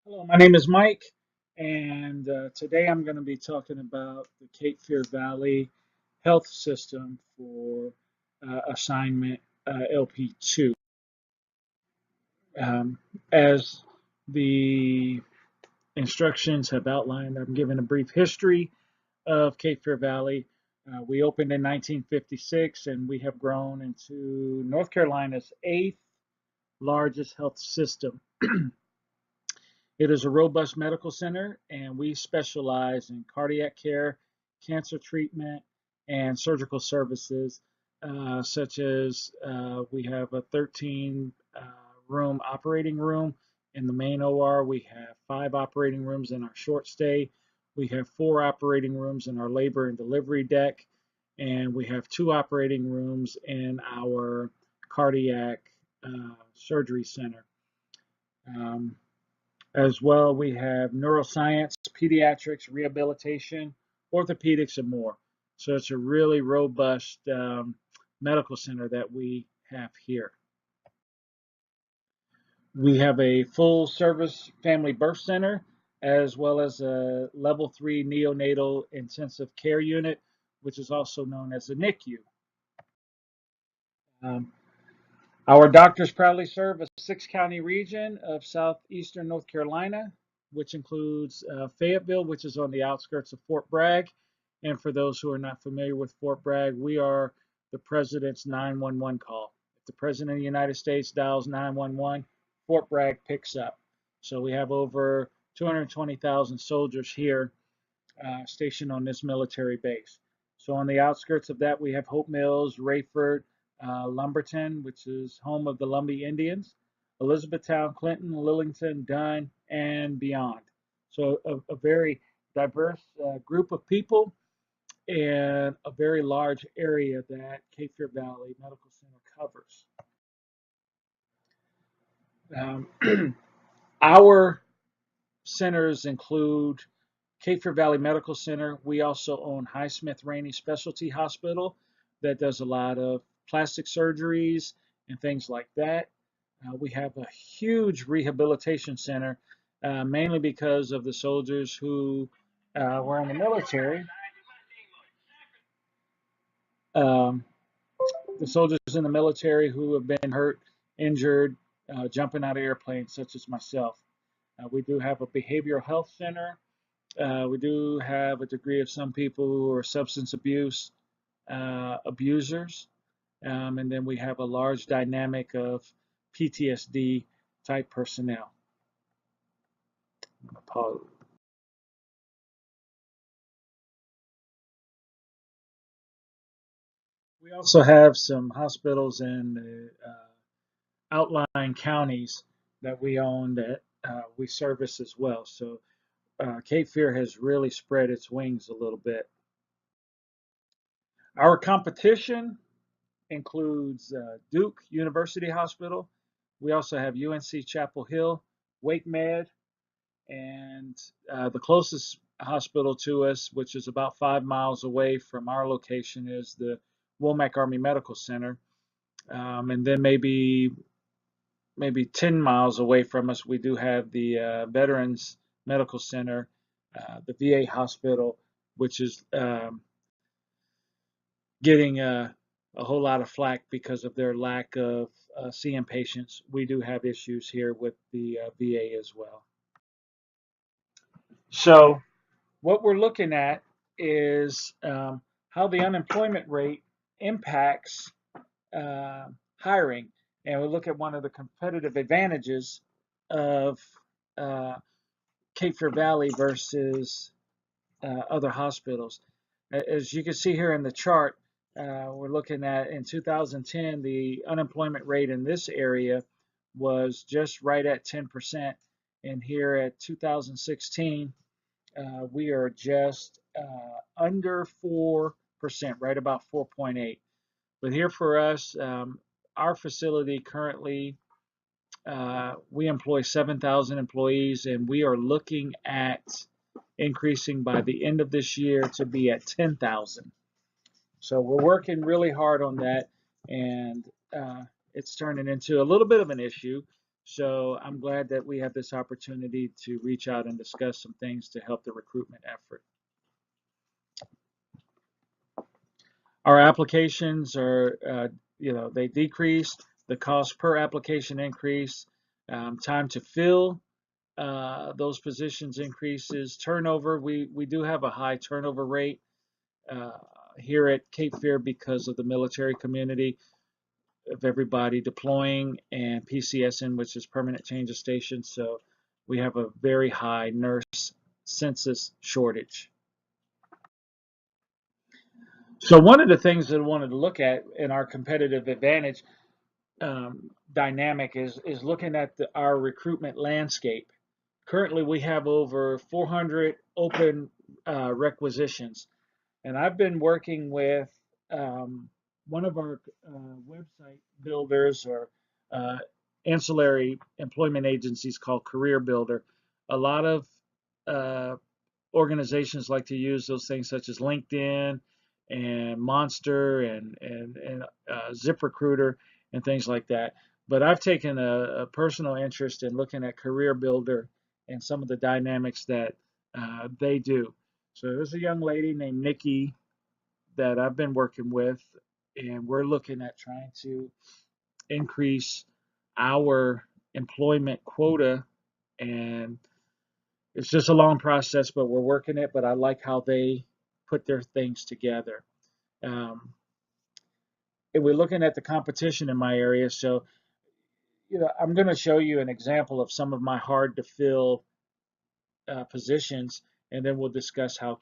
Hello, my name is Mike, and today I'm going to be talking about the Cape Fear Valley Health System for assignment LP2. As the instructions have outlined, I'm giving a brief history of Cape Fear Valley. We opened in 1956, and we have grown into North Carolina's eighth largest health system. It is a robust medical center, and we specialize in cardiac care, cancer treatment, and surgical services, such as we have a 13 room operating room in the main OR. We have 5 operating rooms in our short stay. We have 4 operating rooms in our labor and delivery deck, and we have 2 operating rooms in our cardiac surgery center. Um, as well, we have neuroscience, pediatrics, rehabilitation, orthopedics, and more. So it's a really robust medical center that we have here. We have a full service family birth center, as well as a level 3 neonatal intensive care unit, which is also known as a NICU. Um, Our doctors proudly serve a 6 county region of southeastern North Carolina, which includes Fayetteville, which is on the outskirts of Fort Bragg. And for those who are not familiar with Fort Bragg, we are the president's 911 call. If the president of the United States dials 911, Fort Bragg picks up. So we have over 220,000 soldiers here stationed on this military base. So on the outskirts of that, we have Hope Mills, Rayford, Lumberton, which is home of the Lumbee Indians, Elizabethtown, Clinton, Lillington, Dunn, and beyond. So a very diverse group of people and a very large area that Cape Fear Valley Medical Center covers. Our centers include Cape Fear Valley Medical Center. We also own Highsmith Rainey Specialty Hospital that does a lot of plastic surgeries and things like that. We have a huge rehabilitation center, mainly because of the soldiers who were in the military. Um, the soldiers in the military who have been hurt, injured, jumping out of airplanes, such as myself. We do have a behavioral health center. We do have a degree of some people who are substance abuse abusers. And then we have a large dynamic of PTSD type personnel. Pause. We also have some hospitals in the outlying counties that we own that we service as well. So Cape Fear has really spread its wings a little bit. Our competition includes Duke University Hospital. We also have UNC Chapel Hill, Wake Med, and the closest hospital to us, which is about 5 miles away from our location, is the Womack Army Medical Center. And then maybe 10 miles away from us, we do have the Veterans Medical Center, the VA hospital, which is getting a whole lot of flack because of their lack of seeing patients. We do have issues here with the VA as well. So what we're looking at is how the unemployment rate impacts hiring. And we look at one of the competitive advantages of uh, Cape Fear Valley versus other hospitals. As you can see here in the chart, we're looking at in 2010, the unemployment rate in this area was just right at 10%. And here at 2016, we are just under 4%, right about 4.8. But here for us, our facility currently, we employ 7,000 employees, and we are looking at increasing by the end of this year to be at 10,000. So we're working really hard on that, and it's turning into a little bit of an issue So I'm glad that we have this opportunity to reach out and discuss some things to help the recruitment effort. Our applications are, they decreased. The cost per application increased. Time to fill those positions increases. Turnover, we do have a high turnover rate uh, here at Cape Fear because of the military community of everybody deploying and PCSing, which is permanent change of station. So we have a very high nurse census shortage. So one of the things that I wanted to look at in our competitive advantage dynamic is looking at our recruitment landscape. Currently, we have over 400 open requisitions, and I've been working with um, one of our website builders or uh, ancillary employment agencies called Career Builder. A lot of uh, organizations like to use those things such as LinkedIn and Monster and ZipRecruiter and things like that. But I've taken a personal interest in looking at Career Builder and some of the dynamics that they do. So there's a young lady named Nikki that I've been working with, and we're looking at trying to increase our employment quota. And it's just a long process, but we're working it. But I like how they put their things together. Um, and we're looking at the competition in my area. So, I'm going to show you an example of some of my hard to fill positions, and then we'll discuss how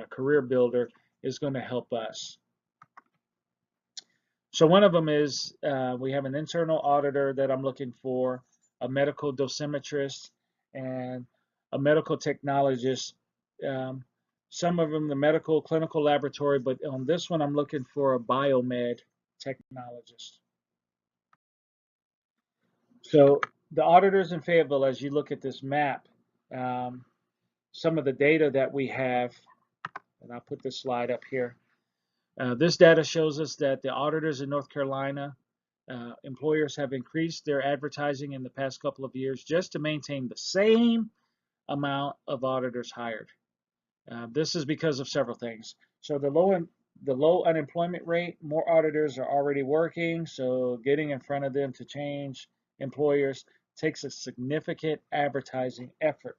Career Builder is going to help us. So one of them is we have an internal auditor that I'm looking for, a medical dosimetrist, and a medical technologist. Um, some of them the medical clinical laboratory, but on this one I'm looking for a biomed technologist. So the auditors in Fayetteville, as you look at this map, um, some of the data that we have, and I'll put this slide up here. This data shows us that the auditors in North Carolina, employers have increased their advertising in the past couple of years just to maintain the same amount of auditors hired. This is because of several things. So the low unemployment rate, more auditors are already working, so getting in front of them to change employers takes a significant advertising effort.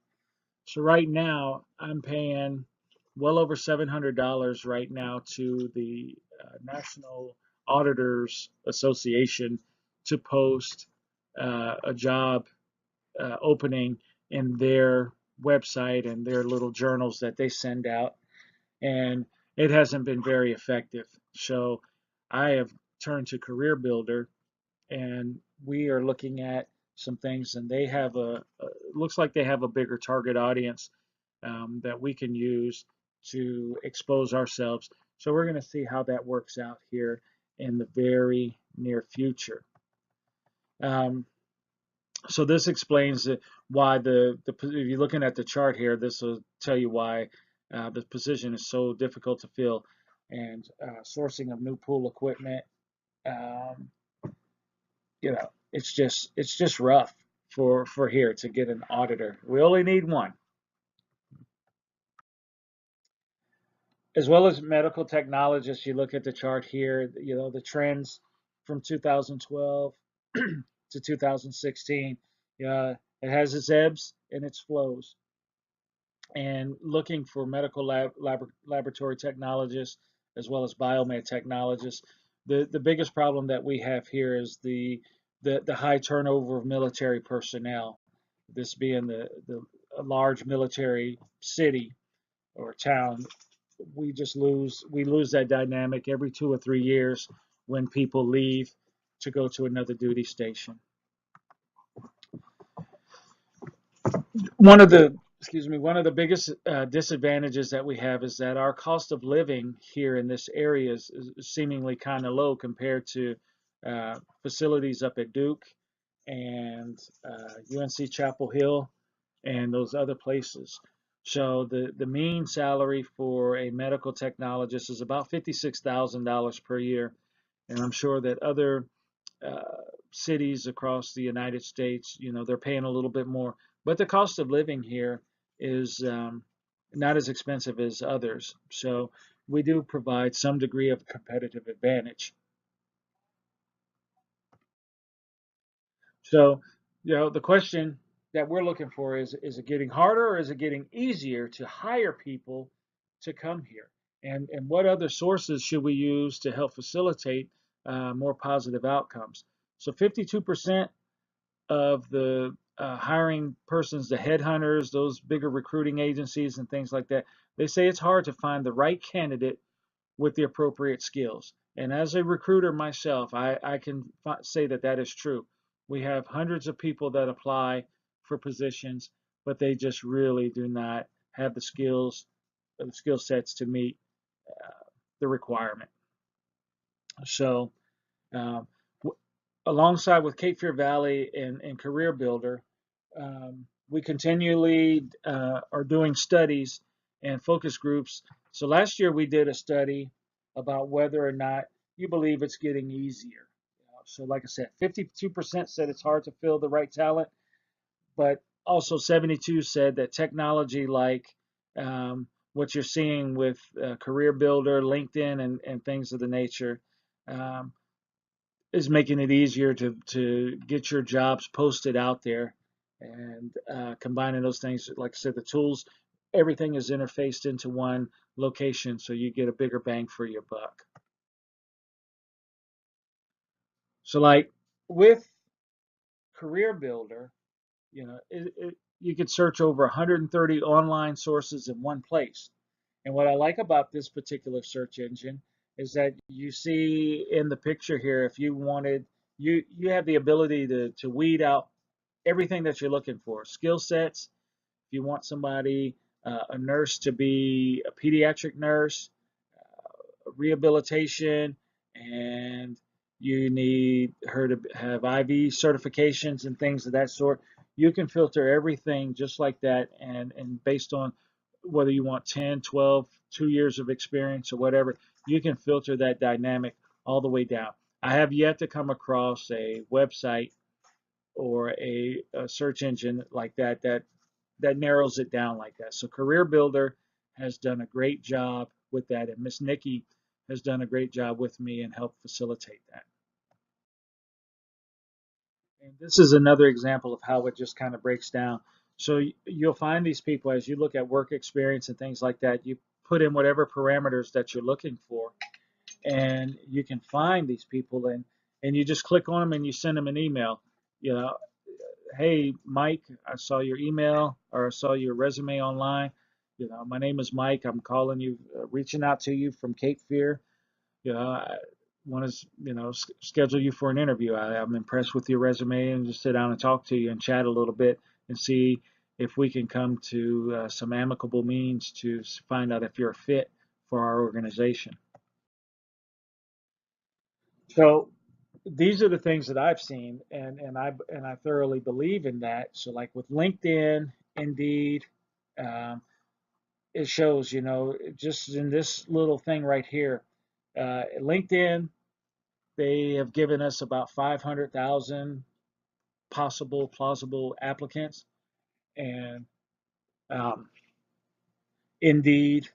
So right now, I'm paying well over $700 right now to the National Auditors Association to post a job opening in their website and their little journals that they send out. And it hasn't been very effective. So I have turned to Career Builder, and we are looking at some things, and they have looks like they have a bigger target audience that we can use to expose ourselves. So we're going to see how that works out here in the very near future. Um, so this explains why if you're looking at the chart here, this will tell you why the position is so difficult to fill, and sourcing of new pool equipment. Um, it's just rough for here to get an auditor. We only need one. As well as medical technologists, you look at the chart here, the trends from 2012 to 2016. It has its ebbs and its flows. And looking for medical laboratory technologists as well as biomed technologists. The biggest problem that we have here is the high turnover of military personnel. This being the a large military city or town, we lose that dynamic every 2 or 3 years when people leave to go to another duty station. One of the biggest disadvantages that we have is that our cost of living here in this area is seemingly kind of low compared to facilities up at Duke and UNC Chapel Hill and those other places. So the mean salary for a medical technologist is about $56,000 per year, and I'm sure that other uh, cities across the United States, they're paying a little bit more, but the cost of living here is not as expensive as others. So we do provide some degree of competitive advantage. So, the question that we're looking for is it getting harder or is it getting easier to hire people to come here? And what other sources should we use to help facilitate more positive outcomes? So 52% of the hiring persons, the headhunters, those bigger recruiting agencies and things like that, they say it's hard to find the right candidate with the appropriate skills. And as a recruiter myself, I can say that that is true. We have hundreds of people that apply for positions, but they just really do not have the skill sets to meet uh, the requirement. So, um, alongside with Cape Fear Valley and Career Builder, we continually are doing studies and focus groups. So last year we did a study about whether or not you believe it's getting easier. So like I said, 52% said it's hard to fill the right talent, but also 72 said that technology like what you're seeing with Career Builder, LinkedIn, and things of the nature um, is making it easier to get your jobs posted out there, and combining those things, like I said, the tools, everything is interfaced into one location, so you get a bigger bang for your buck. So like with Career Builder, you could search over 130 online sources in one place. And what I like about this particular search engine is that you see in the picture here, if you wanted, you have the ability to weed out everything that you're looking for. Skill sets, if you want somebody, a nurse to be a pediatric nurse, rehabilitation, and you need her to have IV certifications and things of that sort. You can filter everything just like that, and based on whether you want 10, 12, 2 years of experience or whatever, you can filter that dynamic all the way down. I have yet to come across a website or a search engine like that narrows it down like that. So Career Builder has done a great job with that, and Miss Nikki has done a great job with me and helped facilitate that. And this is another example of how it just kind of breaks down. So you'll find these people as you look at work experience and things like that. You put in whatever parameters that you're looking for, and you can find these people, and you just click on them and you send them an email. You know, hey, Mike, I saw your email or I saw your resume online. My name is Mike. I'm calling you, reaching out to you from Cape Fear. I want to, schedule you for an interview. I'm impressed with your resume and just sit down and talk to you and chat a little bit and see if we can come to some amicable means to find out if you're a fit for our organization. So these are the things that I've seen, and I thoroughly believe in that. So like with LinkedIn, Indeed, um, it shows, just in this little thing right here, LinkedIn, they have given us about 500,000 possible plausible applicants, and um, Indeed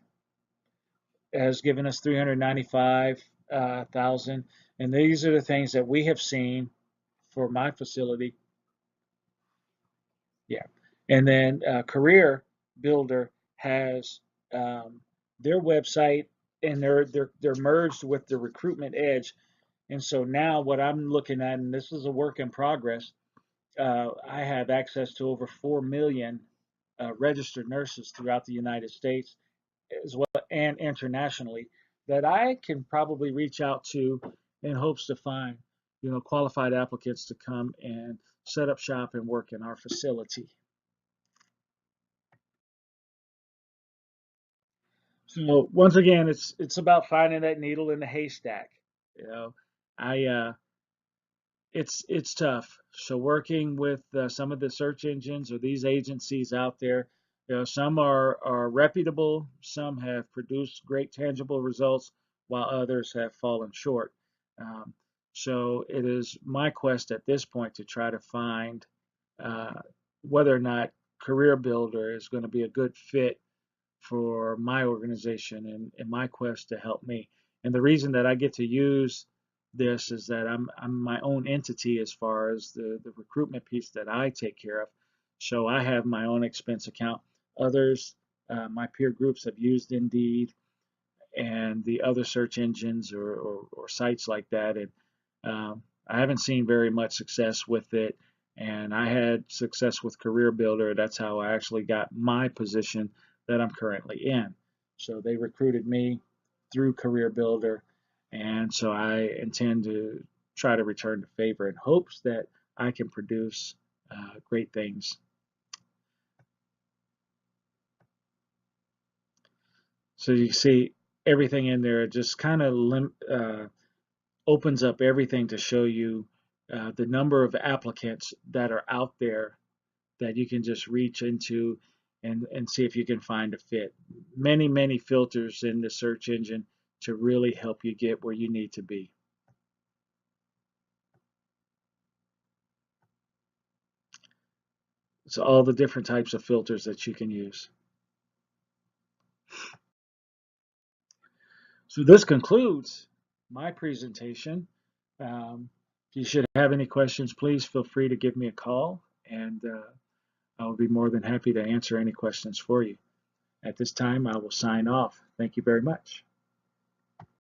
has given us 395,000, and these are the things that we have seen for my facility. Yeah. And then Career Builder has um, their website, and they're merged with the Recruitment Edge. And so now what I'm looking at, and this is a work in progress, I have access to over 4 million registered nurses throughout the United States as well and internationally that I can probably reach out to in hopes to find, qualified applicants to come and set up shop and work in our facility. So once again, it's about finding that needle in the haystack. You know, I it's tough. So working with some of the search engines or these agencies out there, some are reputable, some have produced great tangible results, while others have fallen short. Um, So it is my quest at this point to try to find uh, whether or not Career Builder is going to be a good fit for my organization and my quest to help me. And the reason that I get to use this is that I'm my own entity as far as the recruitment piece that I take care of. So I have my own expense account. Others, my peer groups have used Indeed and the other search engines or sites like that. And I haven't seen very much success with it. And I had success with Career Builder. That's how I actually got my position that I'm currently in. So they recruited me through Career Builder. And so I intend to try to return the favor in hopes that I can produce great things. So you see everything in there just kind of opens up everything to show you the number of applicants that are out there that you can just reach into and see if you can find a fit. Many, many filters in the search engine to really help you get where you need to be. So all the different types of filters that you can use. So this concludes my presentation. If you should have any questions, please feel free to give me a call, and I will be more than happy to answer any questions for you. At this time, I will sign off. Thank you very much.